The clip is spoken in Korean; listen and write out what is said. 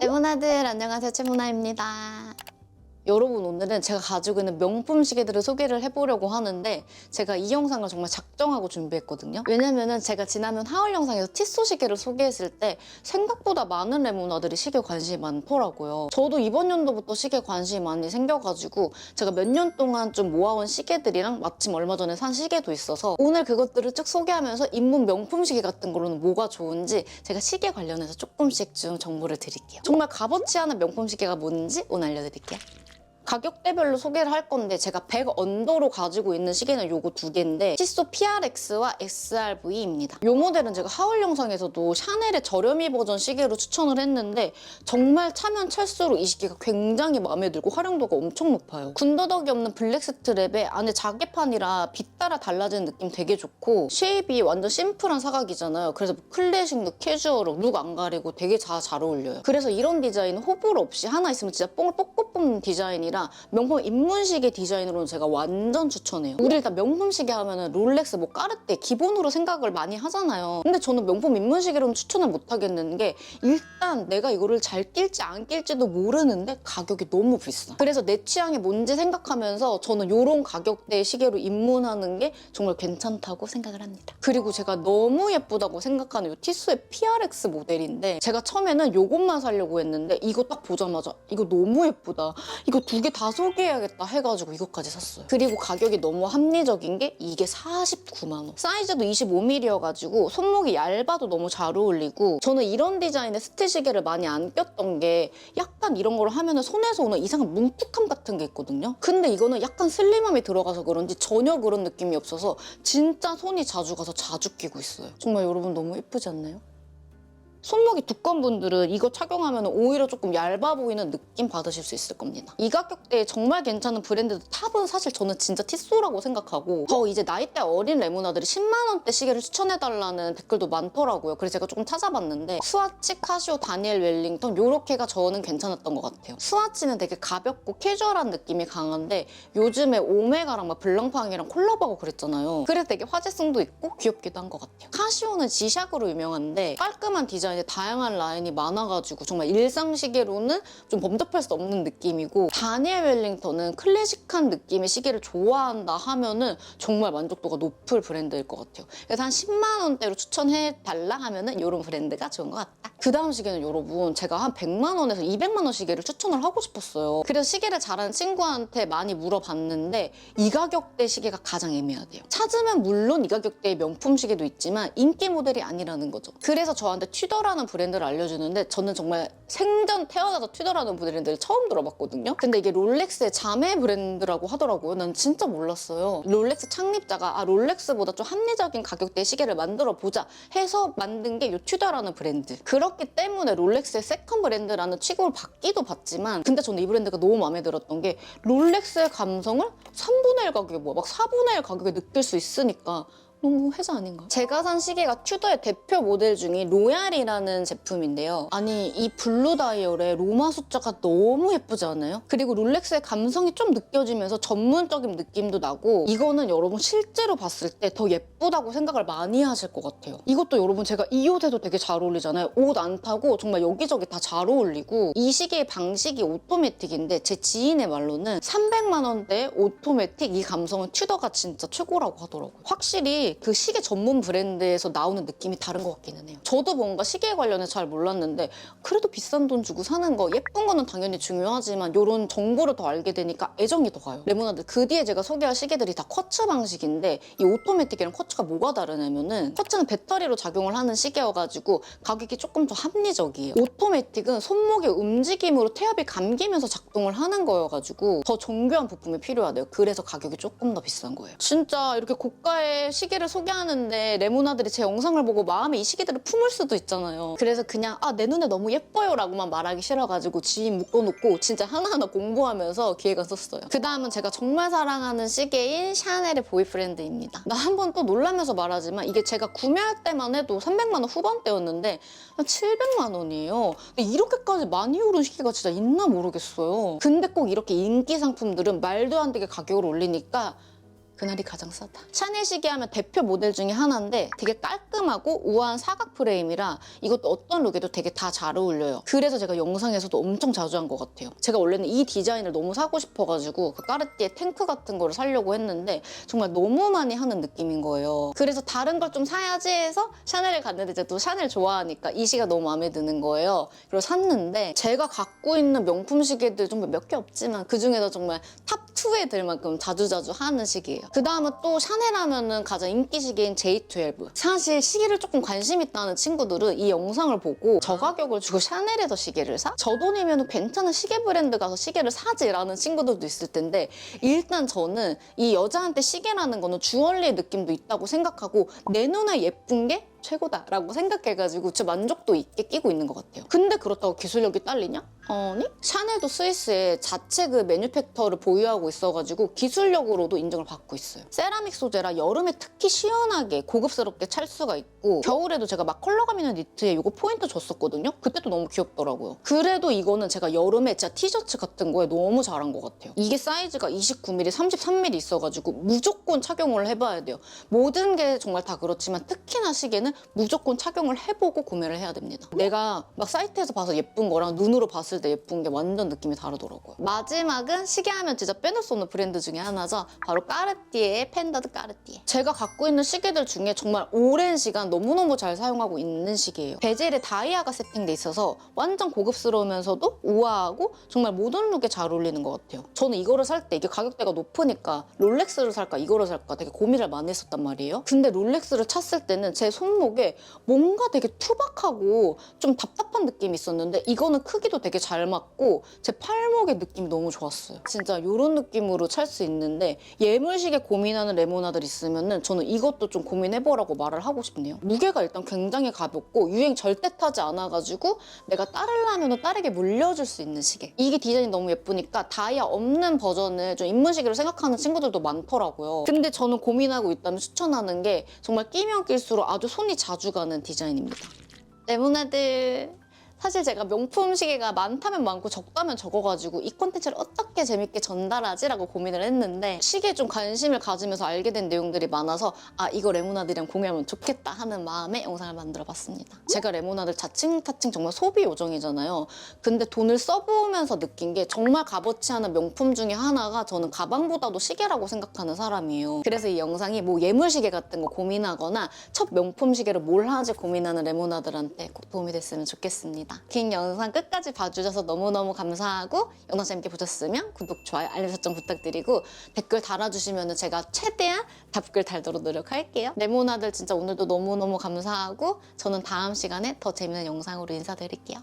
레모나들 안녕하세요, 최모나입니다. 여러분, 오늘은 제가 가지고 있는 명품 시계들을 소개를 해보려고 하는데 제가 이 영상을 정말 작정하고 준비했거든요. 왜냐면은 제가 지난번 하울 영상에서 티소 시계를 소개했을 때 생각보다 많은 레모나들이 시계 관심이 많더라고요. 저도 이번 연도부터 시계 관심이 많이 생겨가지고 제가 몇 년 동안 좀 모아온 시계들이랑 마침 얼마 전에 산 시계도 있어서 오늘 그것들을 쭉 소개하면서 입문 명품 시계 같은 거로는 뭐가 좋은지 제가 시계 관련해서 조금씩 좀 정보를 드릴게요. 정말 값어치 않은 명품 시계가 뭔지 오늘 알려드릴게요. 가격대별로 소개를 할 건데 제가 100 언더로 가지고 있는 시계는 요거 두 개인데 티소 PRX와 SRV입니다. 요 모델은 제가 하울 영상에서도 샤넬의 저렴이 버전 시계로 추천을 했는데 정말 차면 찰수록 이 시계가 굉장히 마음에 들고 활용도가 엄청 높아요. 군더더기 없는 블랙 스트랩에 안에 자개판이라 빛 따라 달라지는 느낌 되게 좋고 쉐입이 완전 심플한 사각이잖아요. 그래서 뭐 클래식룩, 캐주얼룩, 룩 안 가리고 되게 잘 어울려요. 그래서 이런 디자인은 호불 없이 하나 있으면 진짜 뽕을 뻑뻑 뽑는 디자인이라 명품 입문시계 디자인으로는 제가 완전 추천해요. 우리 일단 명품시계 하면은 롤렉스, 뭐 까르띠에 기본으로 생각을 많이 하잖아요. 근데 저는 명품 입문시계로는 추천을 못 하겠는 게 일단 내가 이거를 잘 낄지 안 낄지도 모르는데 가격이 너무 비싸. 그래서 내 취향이 뭔지 생각하면서 저는 이런 가격대의 시계로 입문하는 게 정말 괜찮다고 생각을 합니다. 그리고 제가 너무 예쁘다고 생각하는 이 티소의 PRX 모델인데 제가 처음에는 이것만 사려고 했는데 이거 딱 보자마자 이거 너무 예쁘다. 이거 두 개 다 소개해야겠다 해가지고 이것까지 샀어요. 그리고 가격이 너무 합리적인 게 이게 49만 원. 사이즈도 25mm여가지고 손목이 얇아도 너무 잘 어울리고 저는 이런 디자인의 스틸 시계를 많이 안 꼈던 게 약간 이런 걸 하면은 손에서 오는 이상한 뭉툭함 같은 게 있거든요. 근데 이거는 약간 슬림함이 들어가서 그런지 전혀 그런 느낌이 없어서 진짜 손이 자주 가서 자주 끼고 있어요. 정말 여러분 너무 예쁘지 않나요? 손목이 두꺼운 분들은 이거 착용하면 오히려 조금 얇아 보이는 느낌 받으실 수 있을 겁니다. 이 가격대에 정말 괜찮은 브랜드 탑은 사실 저는 진짜 티소라고 생각하고 더 이제 나이대 어린 레모나들이 10만 원대 시계를 추천해달라는 댓글도 많더라고요. 그래서 제가 조금 찾아봤는데 스와치, 카시오, 다니엘 웰링턴 요렇게가 저는 괜찮았던 것 같아요. 스와치는 되게 가볍고 캐주얼한 느낌이 강한데 요즘에 오메가랑 막 블랑팡이랑 콜라보하고 그랬잖아요. 그래서 되게 화제성도 있고 귀엽기도 한 것 같아요. 카시오는 G샥으로 유명한데 깔끔한 디자인 다양한 라인이 많아가지고 정말 일상 시계로는 좀 범접할 수 없는 느낌이고 다니엘 웰링턴은 클래식한 느낌의 시계를 좋아한다 하면은 정말 만족도가 높을 브랜드일 것 같아요. 그래서 한 10만 원대로 추천해달라 하면은 이런 브랜드가 좋은 것 같다. 그 다음 시계는 여러분 제가 한 100만 원에서 200만 원 시계를 추천을 하고 싶었어요. 그래서 시계를 잘하는 친구한테 많이 물어봤는데 이 가격대 시계가 가장 애매하대요. 찾으면 물론 이 가격대의 명품 시계도 있지만 인기 모델이 아니라는 거죠. 그래서 저한테 튜더라는 브랜드를 알려주는데 저는 정말 생전 태어나서 튜더라는 브랜드를 처음 들어봤거든요. 근데 이게 롤렉스의 자매 브랜드라고 하더라고요. 난 진짜 몰랐어요. 롤렉스 창립자가 롤렉스보다 좀 합리적인 가격대의 시계를 만들어보자 해서 만든 게 이 튜더라는 브랜드. 그렇기 때문에 롤렉스의 세컨 브랜드라는 취급을 받기도 받지만 근데 저는 이 브랜드가 너무 마음에 들었던 게 롤렉스의 감성을 3분의 1 가격에 막 4분의 1 가격에 느낄 수 있으니까 너무 혜자 아닌가? 제가 산 시계가 튜더의 대표 모델 중인 로얄이라는 제품인데요. 아니 이 블루 다이얼에 로마 숫자가 너무 예쁘지 않아요? 그리고 롤렉스의 감성이 좀 느껴지면서 전문적인 느낌도 나고 이거는 여러분 실제로 봤을 때 더 예쁘다고 생각을 많이 하실 것 같아요. 이것도 여러분 제가 이 옷에도 되게 잘 어울리잖아요. 옷 안 타고 정말 여기저기 다 잘 어울리고 이 시계의 방식이 오토매틱인데 제 지인의 말로는 300만 원대 오토매틱 이 감성은 튜더가 진짜 최고라고 하더라고요. 확실히 그 시계 전문 브랜드에서 나오는 느낌이 다른 것 같기는 해요. 저도 뭔가 시계에 관련해서 잘 몰랐는데 그래도 비싼 돈 주고 사는 거 예쁜 거는 당연히 중요하지만 이런 정보를 더 알게 되니까 애정이 더 가요. 레모나들 그 뒤에 제가 소개할 시계들이 다 쿼츠 방식인데 이 오토매틱이랑 쿼츠가 뭐가 다르냐면은 쿼츠는 배터리로 작용을 하는 시계여가지고 가격이 조금 더 합리적이에요. 오토매틱은 손목의 움직임으로 태엽이 감기면서 작동을 하는 거여가지고 더 정교한 부품이 필요하대요. 그래서 가격이 조금 더 비싼 거예요. 진짜 이렇게 고가의 시계를 소개하는데 레모나들이 제 영상을 보고 마음에 이 시계들을 품을 수도 있잖아요. 그래서 그냥 내 눈에 너무 예뻐요 라고만 말하기 싫어가지고 지인 묶어놓고 진짜 하나하나 공부하면서 기획안 썼어요. 그 다음은 제가 정말 사랑하는 시계인 샤넬의 보이프렌드입니다. 나 한 번 또 놀라면서 말하지만 이게 제가 구매할 때만 해도 300만 원 후반대였는데 700만 원이에요. 근데 이렇게까지 많이 오른 시계가 진짜 있나 모르겠어요. 근데 꼭 이렇게 인기 상품들은 말도 안 되게 가격을 올리니까 그날이 가장 싸다. 샤넬 시계 하면 대표 모델 중에 하나인데 되게 깔끔하고 우아한 사각 프레임이라 이것도 어떤 룩에도 되게 다 잘 어울려요. 그래서 제가 영상에서도 엄청 자주 한 것 같아요. 제가 원래는 이 디자인을 너무 사고 싶어가지고 그 까르띠에 탱크 같은 거를 사려고 했는데 정말 너무 많이 하는 느낌인 거예요. 그래서 다른 걸 좀 사야지 해서 샤넬을 갔는데 제가 또 샤넬 좋아하니까 이 시계가 너무 마음에 드는 거예요. 그리고 샀는데 제가 갖고 있는 명품 시계들 정말 몇 개 없지만 그중에서 정말 탑2에 들 만큼 자주자주 하는 시계예요. 그 다음은 또 샤넬 하면은 가장 인기 시계인 J12. 사실 시계를 조금 관심 있다는 친구들은 이 영상을 보고 저 가격을 주고 샤넬에서 시계를 사? 저 돈이면 괜찮은 시계 브랜드 가서 시계를 사지라는 친구들도 있을 텐데 일단 저는 이 여자한테 시계라는 거는 주얼리의 느낌도 있다고 생각하고 내 눈에 예쁜 게 최고다라고 생각해가지고 진짜 만족도 있게 끼고 있는 것 같아요. 근데 그렇다고 기술력이 딸리냐? 아니? 샤넬도 스위스에 자체 그 매뉴팩처를 보유하고 있어가지고 기술력으로도 인정을 받고 있어요. 세라믹 소재라 여름에 특히 시원하게 고급스럽게 찰 수가 있고 겨울에도 제가 막 컬러감 있는 니트에 이거 포인트 줬었거든요? 그때도 너무 귀엽더라고요. 그래도 이거는 제가 여름에 진짜 티셔츠 같은 거에 너무 잘한 것 같아요. 이게 사이즈가 29mm, 33mm 있어가지고 무조건 착용을 해봐야 돼요. 모든 게 정말 다 그렇지만 특히나 시계는 무조건 착용을 해보고 구매를 해야 됩니다. 내가 막 사이트에서 봐서 예쁜 거랑 눈으로 봤을 때 예쁜 게 완전 느낌이 다르더라고요. 마지막은 시계하면 진짜 빼놓을 수 없는 브랜드 중에 하나죠. 바로 까르띠에의 펜더드 까르띠에. 제가 갖고 있는 시계들 중에 정말 오랜 시간 너무너무 잘 사용하고 있는 시계예요. 베젤에 다이아가 세팅돼 있어서 완전 고급스러우면서도 우아하고 정말 모던 룩에 잘 어울리는 것 같아요. 저는 이거를 살 때 이게 가격대가 높으니까 롤렉스를 살까 이거를 살까 되게 고민을 많이 했었단 말이에요. 근데 롤렉스를 찼을 때는 제 손목에 뭔가 되게 투박하고 좀 답답한 느낌이 있었는데 이거는 크기도 되게 잘 맞고 제 팔목의 느낌이 너무 좋았어요. 진짜 이런 느낌으로 찰 수 있는데 예물시계 고민하는 레모나들 있으면은 저는 이것도 좀 고민해보라고 말을 하고 싶네요. 무게가 일단 굉장히 가볍고 유행 절대 타지 않아가지고 내가 따르려면 따르게 물려줄 수 있는 시계. 이게 디자인이 너무 예쁘니까 다이아 없는 버전을 좀 입문시계로 생각하는 친구들도 많더라고요. 근데 저는 고민하고 있다면 추천하는 게 정말 끼면 낄수록 아주 손이 자주 가는 디자인입니다. 레모나들 사실 제가 명품 시계가 많다면 많고 적다면 적어가지고 이 콘텐츠를 어떻게 재밌게 전달하지라고 고민을 했는데 시계에 좀 관심을 가지면서 알게 된 내용들이 많아서 아 이거 레모나들이랑 공유하면 좋겠다 하는 마음에 영상을 만들어봤습니다. 제가 레모나들 자칭 정말 소비 요정이잖아요. 근데 돈을 써보면서 느낀 게 정말 값어치 하는 명품 중에 하나가 저는 가방보다도 시계라고 생각하는 사람이에요. 그래서 이 영상이 뭐 예물시계 같은 거 고민하거나 첫 명품 시계를 뭘 하지 고민하는 레모나들한테 꼭 도움이 됐으면 좋겠습니다. 긴 영상 끝까지 봐주셔서 너무너무 감사하고 영상 재밌게 보셨으면 구독, 좋아요, 알림 설정 부탁드리고 댓글 달아주시면 제가 최대한 답글 달도록 노력할게요. 레모나들 진짜 오늘도 너무너무 감사하고 저는 다음 시간에 더 재밌는 영상으로 인사드릴게요.